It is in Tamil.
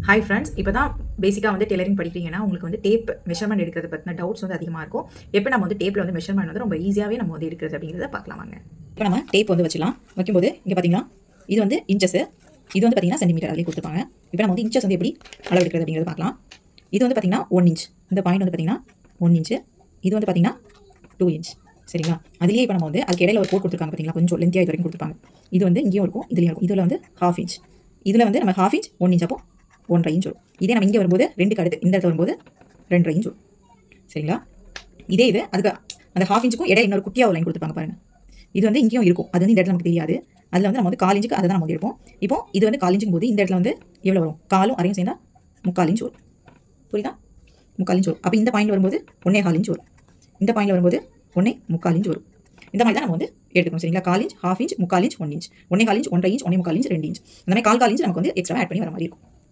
Hi friends. இப்போ தான் பேசிக்காக வந்து டெய்லரிங் படிக்கிறீங்கன்னா, உங்களுக்கு வந்து டேப் மெஷர்மென்ட் எடுக்கிறத பத்தின டவுட்ஸ் வந்து அதிகமா இருக்கும். எப்போ நம்ம வந்து டேப்ல வந்து மெஷர்மென்ட் வந்து ரொம்ப ஈஸியாவே நம்ம வந்து எடுக்கிறது அப்படிங்கிறத பார்க்கலாம் வாங்க. இப்போ நம்ம டேப் வந்து வச்சுக்கலாம். வைக்கும்போது இங்கே பார்த்தீங்கன்னா, இது வந்து இன்ச்சஸ், இது வந்து பார்த்தீங்கன்னா சென்டிமீட்டர் அதிலே கொடுத்துருப்பாங்க. இப்போ நம்ம வந்து இன்ச்சஸ் வந்து எப்படி அளவு எடுக்கிறது அப்படிங்கிறத பார்க்கலாம். இது வந்து பார்த்தீங்கன்னா 1 இன்ச். இந்த பாயிண்ட் வந்து பார்த்தீங்கன்னா 1 இன்ச். இது வந்து பார்த்தீங்கன்னா 2 இன்ச். சரிங்களா? அதிலேயே இப்போ நம்ம வந்து அதுக்கு இடையில ஒரு கோட் கொடுத்துருக்காங்க பார்த்தீங்களா, கொஞ்சம் லென்த்தியாக இது வரைக்கும் கொடுத்துருப்பாங்க. இது வந்து இங்கேயும் இருக்கும், இதுலேயும் இருக்கும். இதில் வந்து 1/2 இன்ச். இதில் வந்து நம்ம 1/2 இன்ச் 1 இன்ச், அப்போ 1.5 இன்ச் வரும். இதே நம்ம இங்கே வரும்போது 2க்கு அடுத்து இந்த இடத்துல வரும்போது 2.5 இன்ச் வரும். சரிங்களா? இதே இது அதுக்கு அந்த 1/2 இன்ச்சுக்கும் இடையே இன்னொரு குட்டியாக ஒரு லைன் கொடுத்துருப்பாங்க பாருங்க. இது வந்து இங்கேயும் இருக்கும், அது வந்து இந்த இடத்துல நமக்கு தெரியாது. அதில் வந்து நம்ம வந்து 1/4 இன்ச்சுக்கு அதை தான் நம்ம வந்து எடுப்போம். இப்போ இது வந்து 1/4 இன்ச்சுக்கும் போது இந்த இடத்துல வந்து எவ்வளோ வரும்? 1/4ம் அரையும் சேர்ந்தா 3/4 இன்ச் வரும். புரியுதா? 3/4 இன்ச் வரும். அப்போ இந்த பாயிண்ட் வரும்போது 1.25 இன்ச் வரும். இந்த பாயிண்ட்ல வரும்போது 1.25 இன்ச் வரும். இந்த மாதிரி தான் நம்ம வந்து எடுத்துக்கணும். சரிங்களா? 1/4 inch, 1/2 inch, 3/4 inch, 1 inch, 1.25 inch, 1.5 inch, 1.25 inch, 2 inch. அந்த மாதிரி 1/4 இன்ச் நமக்கு வந்து எக்ஸ்ட்ரா ஆட் பண்ணி வர மாதிரி இருக்கும்.